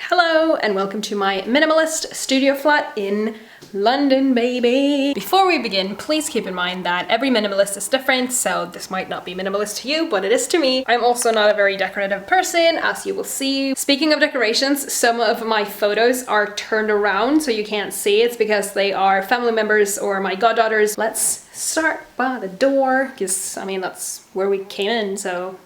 Hello and welcome to my minimalist studio flat in London, baby! Before we begin, please keep in mind that every minimalist is different, so this might not be minimalist to you, but it is to me. I'm also not a very decorative person, as you will see. Speaking of decorations, some of my photos are turned around so you can't see. It's because they are family members or my goddaughters. Let's start by the door, because I mean that's where we came in, so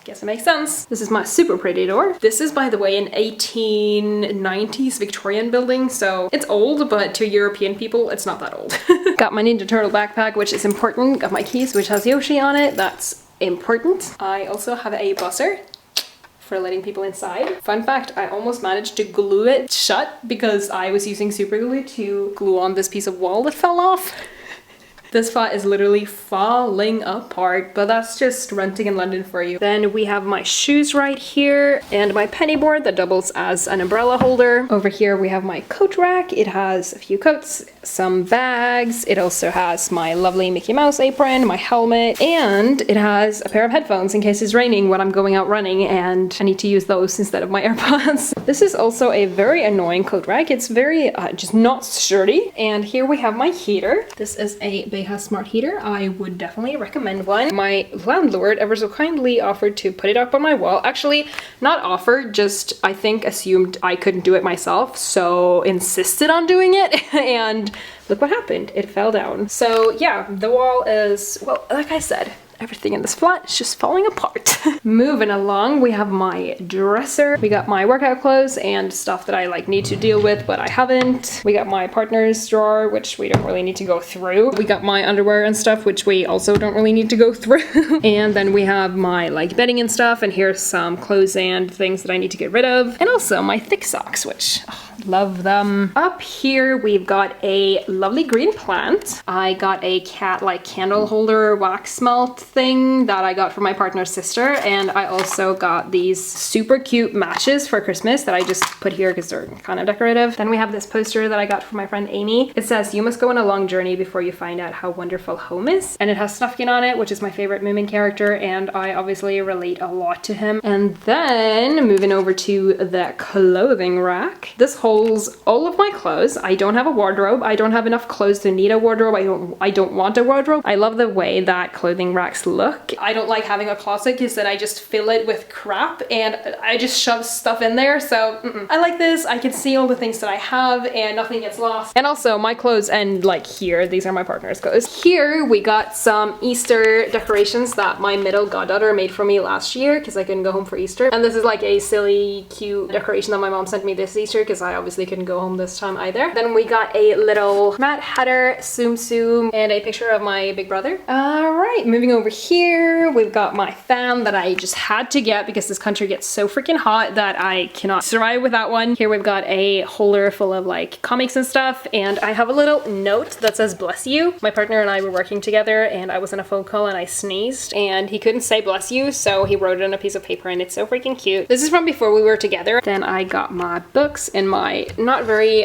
guess it makes sense. This is my super pretty door. This is, by the way, an 1890s Victorian building, so it's old, but to European people, it's not that old. Got my Ninja Turtle backpack, which is important. Got my keys, which has Yoshi on it. That's important. I also have a buzzer for letting people inside. Fun fact, I almost managed to glue it shut because I was using super glue to glue on this piece of wall that fell off. This flat is literally falling apart, but that's just renting in London for you. Then we have my shoes right here and my penny board that doubles as an umbrella holder. Over here we have my coat rack. It has a few coats, some bags. It also has my lovely Mickey Mouse apron, my helmet, and it has a pair of headphones in case it's raining when I'm going out running and I need to use those instead of my AirPods. This is also a very annoying coat rack. It's very just not sturdy. And here we have my heater. This is a smart heater. I would definitely recommend one. My landlord ever so kindly offered to put it up on my wall. Actually, not offered, just I think assumed I couldn't do it myself, so insisted on doing it, and look what happened. It fell down. So yeah, the wall is, well, like I said, everything in this flat is just falling apart. Moving along, we have my dresser. We got my workout clothes and stuff that I like need to deal with, but I haven't. We got my partner's drawer, which we don't really need to go through. We got my underwear and stuff, which we also don't really need to go through. And then we have my like bedding and stuff, and here's some clothes and things that I need to get rid of. And also my thick socks, which love them. Up here, we've got a lovely green plant. I got a cat like candle holder wax melt thing that I got from my partner's sister, and I also got these super cute matches for Christmas that I just put here because they're kind of decorative. Then we have this poster that I got from my friend Amy. It says, "You must go on a long journey before you find out how wonderful home is," and it has Snufkin on it, which is my favorite Moomin character, and I obviously relate a lot to him. And then moving over to the clothing rack. This holds all of my clothes. I don't have a wardrobe. I don't have enough clothes to need a wardrobe. I don't want a wardrobe. I love the way that clothing racks look. I don't like having a closet because then I just fill it with crap and I just shove stuff in there, so I like this. I can see all the things that I have and nothing gets lost. And also my clothes end like here. These are my partner's clothes. Here we got some Easter decorations that my middle goddaughter made for me last year because I couldn't go home for Easter. And this is like a silly, cute decoration that my mom sent me this Easter because I obviously couldn't go home this time either. Then we got a little Mad Hatter Tsum Tsum and a picture of my big brother. Alright, moving over here, we've got my fan that I just had to get because this country gets so freaking hot that I cannot survive without one. Here we've got a holder full of like comics and stuff, and I have a little note that says bless you. My partner and I were working together and I was on a phone call and I sneezed and he couldn't say bless you, so he wrote it on a piece of paper and it's so freaking cute. This is from before we were together. Then I got my books in my not very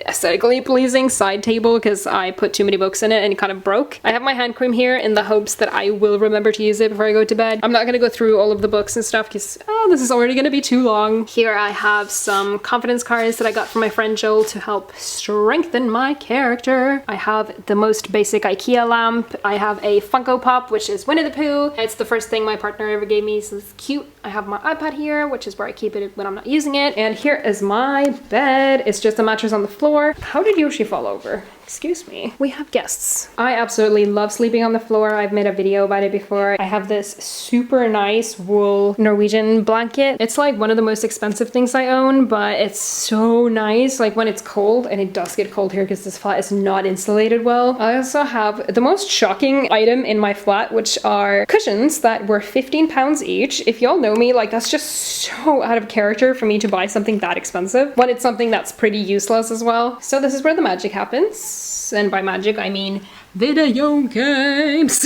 aesthetically pleasing side table because I put too many books in it and it kind of broke. I have my hand cream here in the hopes that I will remember to use it before I go to bed. I'm not gonna go through all of the books and stuff because this is already gonna be too long. Here I have some confidence cards that I got from my friend Joel to help strengthen my character. I have the most basic IKEA lamp. I have a Funko Pop, which is Winnie the Pooh. It's the first thing my partner ever gave me, so it's cute. I have my iPad here, which is where I keep it when I'm not using it. And here is my bed. It's just a mattress on the floor. How did Yoshi fall over? Excuse me. We have guests. I absolutely love sleeping on the floor. I've made a video about it before. I have this super nice wool Norwegian blanket. It's like one of the most expensive things I own, but it's so nice like when it's cold, and it does get cold here because this flat is not insulated well. I also have the most shocking item in my flat, which are cushions that were 15 pounds each. If y'all know me, like that's just so out of character for me to buy something that expensive when it's something that's pretty useless as well. So this is where the magic happens. And by magic, I mean video games.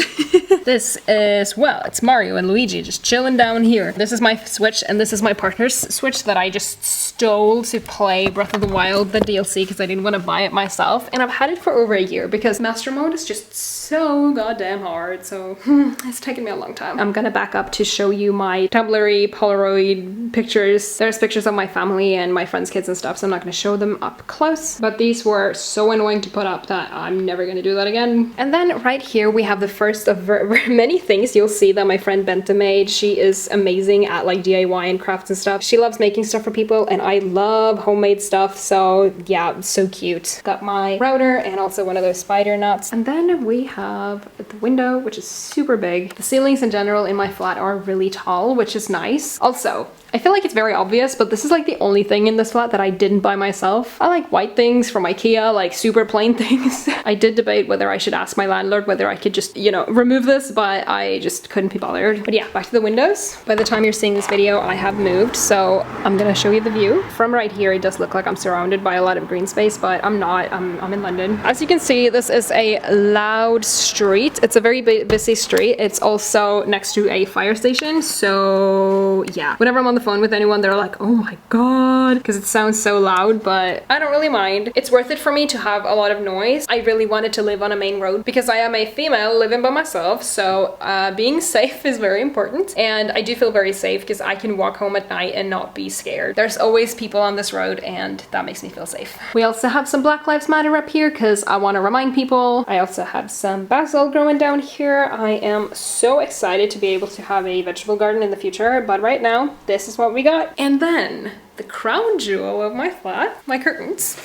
This is, well, it's Mario and Luigi just chilling down here. This is my Switch and this is my partner's Switch that I just stole to play Breath of the Wild, the DLC, because I didn't want to buy it myself. And I've had it for over a year because Master Mode is just so goddamn hard. So it's taken me a long time. I'm gonna back up to show you my Tumblr-y Polaroid pictures. There's pictures of my family and my friends' kids and stuff, so I'm not gonna show them up close. But these were so annoying to put up that I'm never gonna do that again. And then right here we have the first of many things you'll see that my friend Benta made. She is amazing at like DIY and crafts and stuff. She loves making stuff for people and I love homemade stuff, so yeah, so cute. Got my router and also one of those spider nuts. And then we have the window, which is super big. The ceilings in general in my flat are really tall, which is nice. Also, I feel like it's very obvious, but this is like the only thing in this flat that I didn't buy myself. I like white things from IKEA, like super plain things. I did debate whether I should ask my landlord whether I could just, you know, remove this, but I just couldn't be bothered. But yeah, back to the windows. By the time you're seeing this video, I have moved, so I'm gonna show you the view. From right here, it does look like I'm surrounded by a lot of green space, but I'm not. I'm in London. As you can see, this is a loud street. It's a very busy street. It's also next to a fire station, so yeah. Whenever I'm on the phone with anyone, they're like, oh my god, because it sounds so loud, but I don't really mind. It's worth it for me to have a lot of noise. I really wanted to live on a main road because I am a female living by myself, so being safe is very important, and I do feel very safe because I can walk home at night and not be scared. There's always people on this road and that makes me feel safe. We also have some Black Lives Matter up here because I want to remind people. I also have some basil growing down here. I am so excited to be able to have a vegetable garden in the future, but right now this is what we got. And then the crown jewel of my flat, my curtains.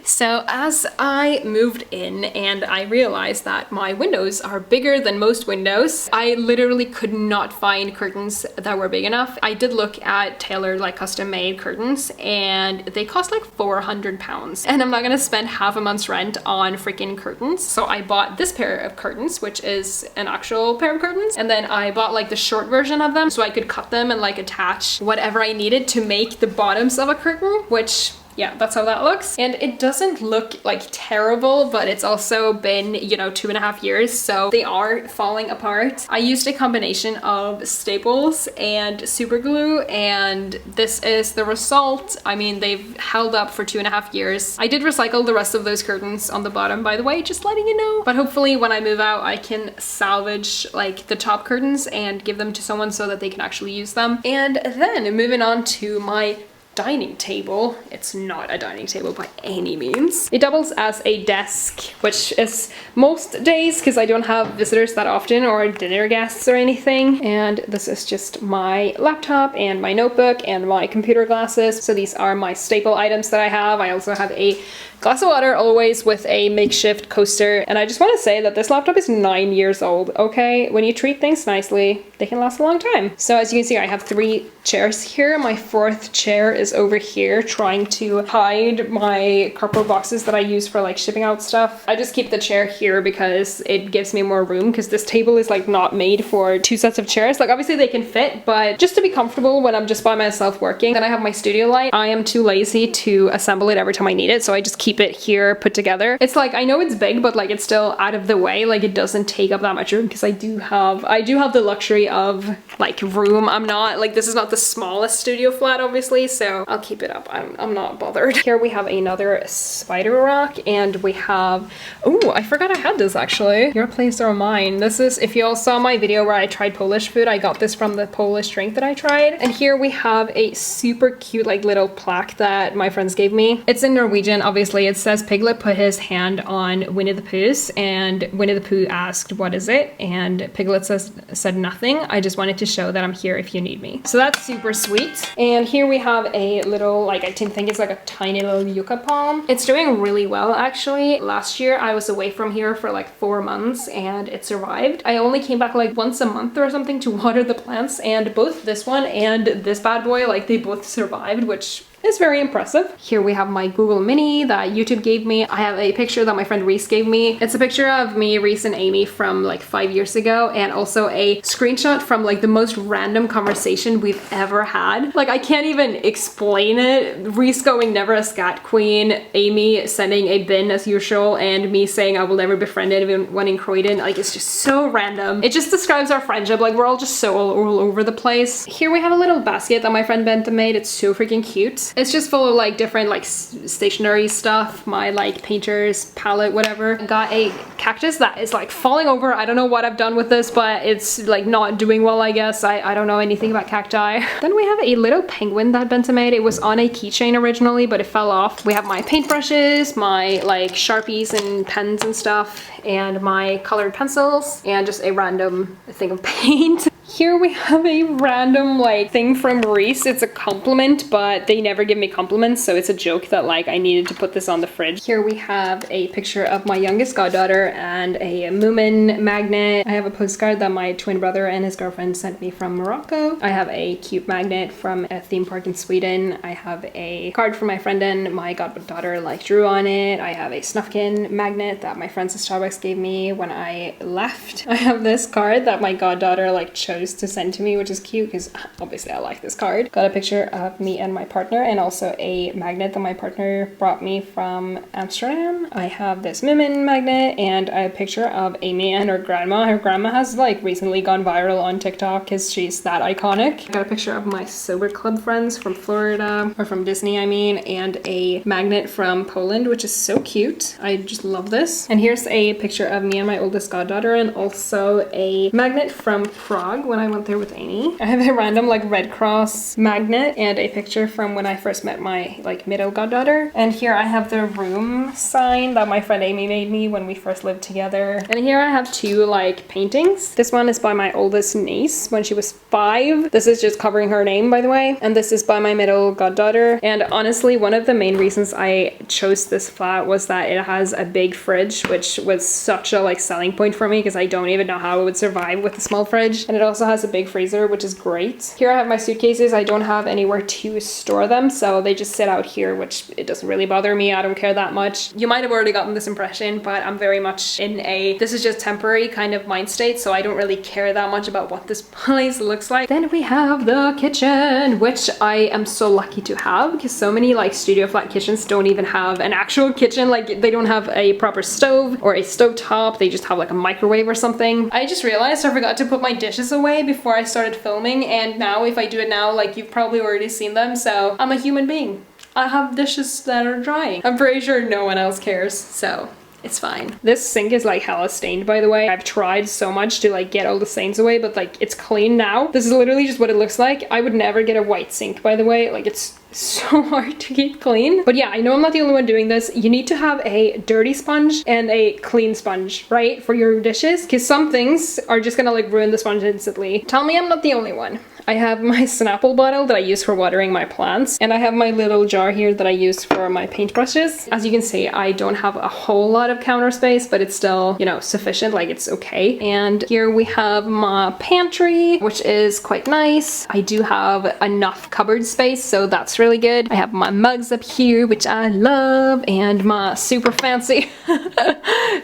So as I moved in and I realized that my windows are bigger than most windows, I literally could not find curtains that were big enough. I did look at tailored, like custom made curtains, and they cost like £400. And I'm not gonna spend half a month's rent on freaking curtains. So I bought this pair of curtains, which is an actual pair of curtains. And then I bought like the short version of them so I could cut them and like attach whatever I needed to make the bottoms of a curtain, which yeah, that's how that looks. And it doesn't look like terrible, but it's also been, you know, 2.5 years, so they are falling apart. I used a combination of staples and super glue, and this is the result. I mean, they've held up for 2.5 years. I did recycle the rest of those curtains on the bottom, by the way, just letting you know. But hopefully when I move out, I can salvage like the top curtains and give them to someone so that they can actually use them. And then moving on to my dining table. It's not a dining table by any means. It doubles as a desk, which is most days because I don't have visitors that often or dinner guests or anything. And this is just my laptop and my notebook and my computer glasses. So these are my staple items that I have. I also have a glass of water always with a makeshift coaster. And I just want to say that this laptop is 9 years old, okay? When you treat things nicely, they can last a long time. So as you can see, I have 3 chairs here. My 4th chair is over here trying to hide my cardboard boxes that I use for like shipping out stuff. I just keep the chair here because it gives me more room, because this table is like not made for 2 sets of chairs. Like obviously they can fit, but just to be comfortable when I'm just by myself working. Then I have my studio light. I am too lazy to assemble it every time I need it, so I just keep it here put together. It's like, I know it's big, but like it's still out of the way. Like it doesn't take up that much room because I do have the luxury of like room. I'm not like, this is not the smallest studio flat obviously, so I'll keep it up. I'm not bothered. Here we have another spider rock, and we have, oh, I forgot I had this actually. Your place or mine. This is, if you all saw my video where I tried Polish food, I got this from the Polish drink that I tried. And here we have a super cute like little plaque that my friends gave me. It's in Norwegian, obviously. It says Piglet put his hand on Winnie the Pooh's, and Winnie the Pooh asked, what is it? And Piglet said nothing. I just wanted to show that I'm here if you need me. So that's super sweet. And here we have a little, like, I think it's like a tiny little yucca palm. It's doing really well actually. Last year I was away from here for like 4 months and it survived. I only came back like once a month or something to water the plants, and both this one and this bad boy, like they both survived, which is very impressive. Here we have my Google Mini that YouTube gave me. I have a picture that my friend Reese gave me. It's a picture of me, Reese, and Amy from like 5 years ago, and also a screenshot from like the most random conversation we've ever had. Like, I can't even explain it. Reese going, never a scat queen, Amy sending a bin as usual, and me saying I will never befriend anyone in Croydon. Like, it's just so random. It just describes our friendship. Like, we're all just so all over the place. Here we have a little basket that my friend Benta made. It's so freaking cute. It's just full of like different like stationery stuff, my like painter's palette, whatever. I got a cactus that is like falling over. I don't know what I've done with this, but it's like not doing well, I guess. I don't know anything about cacti. Then we have a little penguin that Benta made. It was on a keychain originally, but it fell off. We have my paintbrushes, my like Sharpies and pens and stuff, and my colored pencils, and just a random thing of paint. Here we have a random like thing from Reese. It's a compliment, but they never give me compliments, so it's a joke that like I needed to put this on the fridge. Here we have a picture of my youngest goddaughter and a Moomin magnet. I have a postcard that my twin brother and his girlfriend sent me from Morocco. I have a cute magnet from a theme park in Sweden. I have a card from my friend and my goddaughter like drew on it. I have a Snufkin magnet that my friends at Starbucks gave me when I left. I have this card that my goddaughter like chose to send to me, which is cute because obviously I like this card. Got a picture of me and my partner, and also a magnet that my partner brought me from Amsterdam. I have this Moomin magnet, and a picture of Amy and her grandma. Her grandma has like recently gone viral on TikTok because she's that iconic. Got a picture of my sober club friends from Florida, or from Disney I mean, and a magnet from Poland, which is so cute. I just love this. And here's a picture of me and my oldest goddaughter, and also a magnet from Prague when I went there with Amy. I have a random like Red Cross magnet and a picture from when I first met my like middle goddaughter. And here I have the room sign that my friend Amy made me when we first lived together. And here I have two like paintings. This one is by my oldest niece when she was 5. This is just covering her name, by the way. And this is by my middle goddaughter. And honestly, one of the main reasons I chose this flat was that it has a big fridge, which was such a like selling point for me because I don't even know how it would survive with a small fridge. And it also has a big freezer, which is great. Here I have my suitcases. I don't have anywhere to store them, so they just sit out here, which it doesn't really bother me. I don't care that much. You might have already gotten this impression, but I'm very much in a this is just temporary kind of mind state, so I don't really care that much about what this place looks like. Then we have the kitchen, which I am so lucky to have because so many like studio flat kitchens don't even have an actual kitchen. Like, they don't have a proper stove or a stove top. They just have like a microwave or something. I just realized I forgot to put my dishes away before I started filming, and now if I do it now, like, you've probably already seen them, so I'm a human being. I have dishes that are drying. I'm pretty sure no one else cares, so it's fine. This sink is like hella stained, by the way. I've tried so much to like get all the stains away, but like it's clean now. This is literally just what it looks like. I would never get a white sink, by the way. Like, it's so hard to keep clean. But yeah, I know I'm not the only one doing this. You need to have a dirty sponge and a clean sponge, right? For your dishes, because some things are just gonna like ruin the sponge instantly. Tell me I'm not the only one. I have my Snapple bottle that I use for watering my plants, and I have my little jar here that I use for my paintbrushes. As you can see, I don't have a whole lot of counter space, but it's still, you know, sufficient, like it's okay. And here we have my pantry, which is quite nice. I do have enough cupboard space, so that's really good. I have my mugs up here, which I love, and my super fancy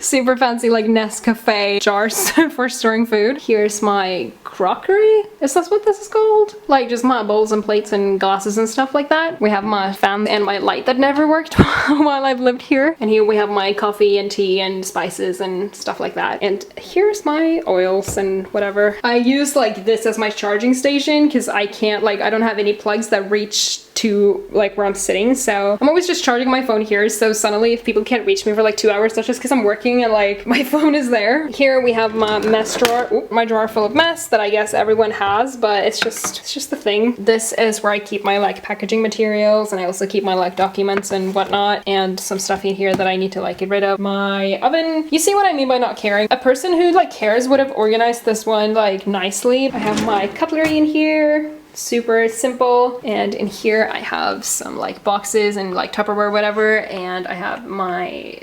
super fancy like Nescafe jars for storing food. Here's my crockery. Is that what this is called? Like, just my bowls and plates and glasses and stuff like that. We have my fan and my light that never worked while I've lived here. And here we have my coffee and tea and spices and stuff like that. And here's my oils and whatever. I use like this as my charging station because I can't, like, I don't have any plugs that reach to like where I'm sitting, so I'm always just charging my phone here, so suddenly if people can't reach me for like 2 hours, that's just because I'm working and like my phone is there. Here we have my mess drawer. Ooh, my drawer full of mess that I guess everyone has, but it's just the thing. This is where I keep my like packaging materials, and I also keep my like documents and whatnot, and some stuff in here that I need to like get rid of. My oven. You see what I mean by not caring? A person who like cares would have organized this one like nicely. I have my cutlery in here. Super simple. And in here I have some like boxes and like Tupperware, whatever, and I have my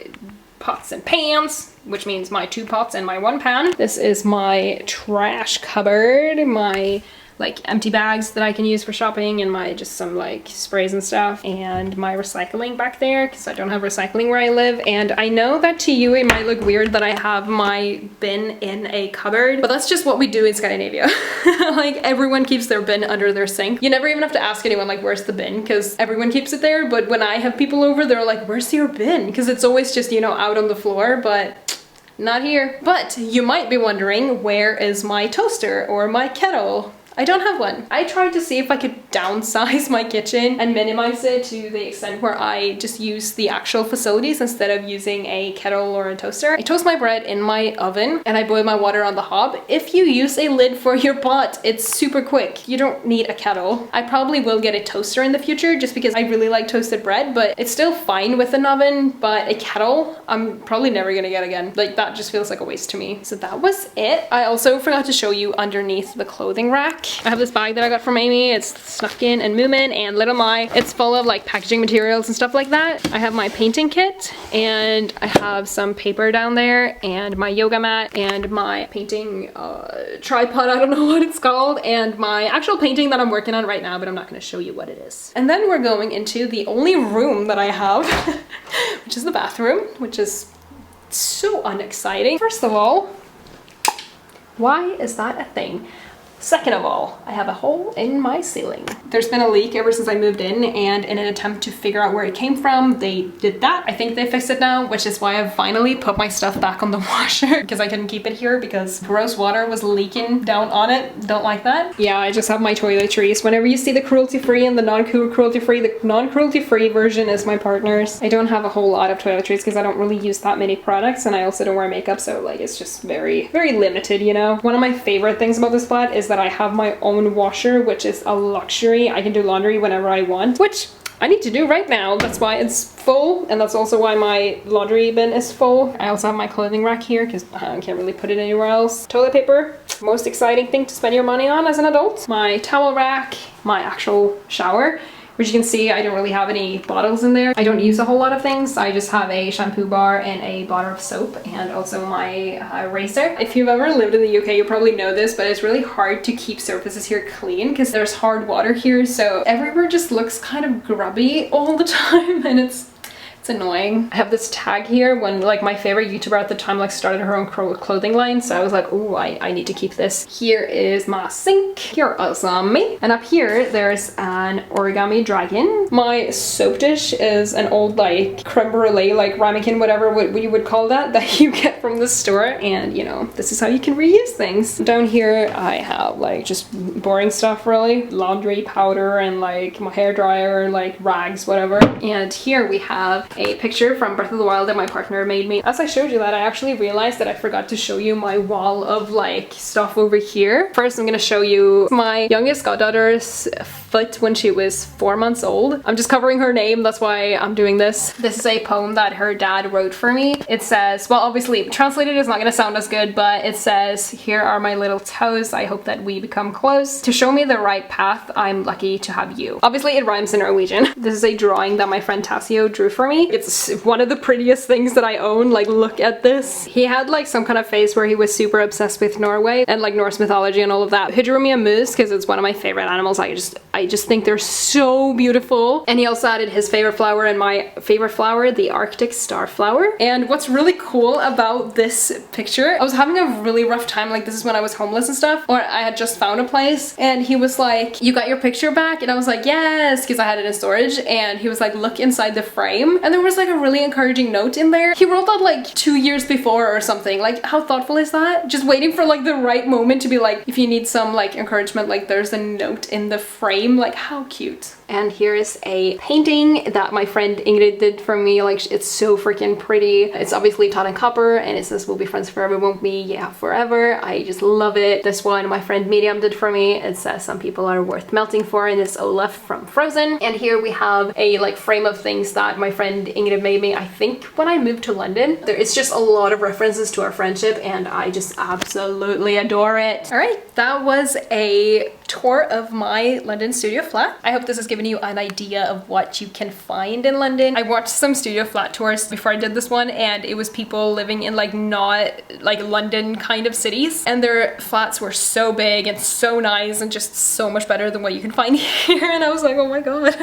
pots and pans, which means my 2 pots and my 1 pan. This is my trash cupboard, my like empty bags that I can use for shopping, and my just some like sprays and stuff, and my recycling back there because I don't have recycling where I live. And I know that to you it might look weird that I have my bin in a cupboard, but that's just what we do in Scandinavia. Like everyone keeps their bin under their sink. You never even have to ask anyone like where's the bin, because everyone keeps it there. But when I have people over, they're like, where's your bin? Because it's always just, you know, out on the floor, but not here. But you might be wondering, where is my toaster or my kettle? I don't have one. I tried to see if I could downsize my kitchen and minimize it to the extent where I just use the actual facilities instead of using a kettle or a toaster. I toast my bread in my oven and I boil my water on the hob. If you use a lid for your pot, it's super quick. You don't need a kettle. I probably will get a toaster in the future just because I really like toasted bread, but it's still fine with an oven. But a kettle, I'm probably never gonna get again. Like that just feels like a waste to me. So that was it. I also forgot to show you underneath the clothing rack. I have this bag that I got from Amy. It's Snuckin and Moomin and Little My. It's full of like packaging materials and stuff like that. I have my painting kit and I have some paper down there and my yoga mat and my painting tripod, I don't know what it's called, and my actual painting that I'm working on right now, but I'm not going to show you what it is. And then we're going into the only room that I have, which is the bathroom, which is so unexciting. First of all, why is that a thing? Second of all, I have a hole in my ceiling. There's been a leak ever since I moved in, and in an attempt to figure out where it came from, they did that. I think they fixed it now, which is why I've finally put my stuff back on the washer because I couldn't keep it here because gross water was leaking down on it. Don't like that. Yeah, I just have my toiletries. Whenever you see the cruelty-free and the non-cruelty-free, the non-cruelty-free version is my partner's. I don't have a whole lot of toiletries because I don't really use that many products, and I also don't wear makeup, so like it's just very, very limited, you know? One of my favorite things about this flat is that I have my own washer, which is a luxury. I can do laundry whenever I want, which I need to do right now. That's why it's full, and that's also why my laundry bin is full. I also have my clothing rack here because I can't really put it anywhere else. Toilet paper, most exciting thing to spend your money on as an adult. My towel rack, my actual shower, which you can see I don't really have any bottles in there. I don't use a whole lot of things. I just have a shampoo bar and a bar of soap and also my razor. If you've ever lived in the UK, you probably know this, but it's really hard to keep surfaces here clean because there's hard water here, so everywhere just looks kind of grubby all the time, and it's annoying. I have this tag here when like my favorite YouTuber at the time like started her own clothing line, so I was like, oh, I need to keep this. Here is my sink. You're awesome. And up here there's an origami dragon. My soap dish is an old like creme brulee, like ramekin, whatever what you would call that you get from the store, and you know, this is how you can reuse things. Down here I have like just boring stuff really, laundry powder and like my hair dryer, like rags, whatever. And here we have a picture from Breath of the Wild that my partner made me. As I showed you that, I actually realized that I forgot to show you my wall of like stuff over here. First, I'm gonna show you my youngest goddaughter's foot when she was 4 months old. I'm just covering her name, that's why I'm doing this. This is a poem that her dad wrote for me. It says, well, obviously translated is not gonna sound as good, but it says, here are my little toes, I hope that we become close. To show me the right path, I'm lucky to have you. Obviously it rhymes in Norwegian. This is a drawing that my friend Tassio drew for me. It's one of the prettiest things that I own, like look at this. He had like some kind of phase where he was super obsessed with Norway and like Norse mythology and all of that. He drew me a moose because it's one of my favorite animals. I just think they're so beautiful. And he also added his favorite flower and my favorite flower, the Arctic starflower. And what's really cool about this picture, I was having a really rough time, like this is when I was homeless and stuff, or I had just found a place, and he was like, you got your picture back? And I was like, yes, because I had it in storage. And he was like, look inside the frame. And there was like a really encouraging note in there. He wrote that like 2 years before or something. Like, how thoughtful is that? Just waiting for like the right moment to be like, if you need some like encouragement, like there's a note in the frame. Like, how cute. And here is a painting that my friend Ingrid did for me. Like, it's so freaking pretty. It's obviously taught in copper, and it says we'll be friends forever, won't we? Yeah, forever. I just love it. This one my friend Miriam did for me. It says some people are worth melting for, and it's Olaf from Frozen. And here we have a like frame of things that my friend Ingrid made me, I think when I moved to London. It's just a lot of references to our friendship, and I just absolutely adore it. All right, that was a tour of my London studio flat. I hope this has given you an idea of what you can find in London. I watched some studio flat tours before I did this one, and it was people living in like not like London kind of cities, and their flats were so big and so nice and just so much better than what you can find here. And I was like, oh my god.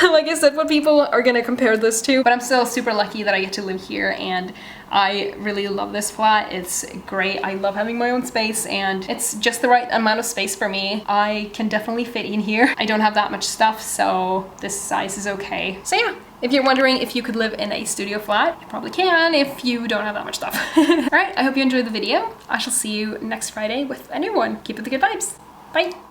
Like I said, what people are gonna compare this to? But I'm still super lucky that I get to live here, and I really love this flat. It's great. I love having my own space, and it's just the right amount of space for me. I can definitely fit in here. I don't have that much stuff, so this size is okay. So yeah, if you're wondering if you could live in a studio flat, you probably can if you don't have that much stuff. Alright, I hope you enjoyed the video. I shall see you next Friday with a new one. Keep it the good vibes. Bye!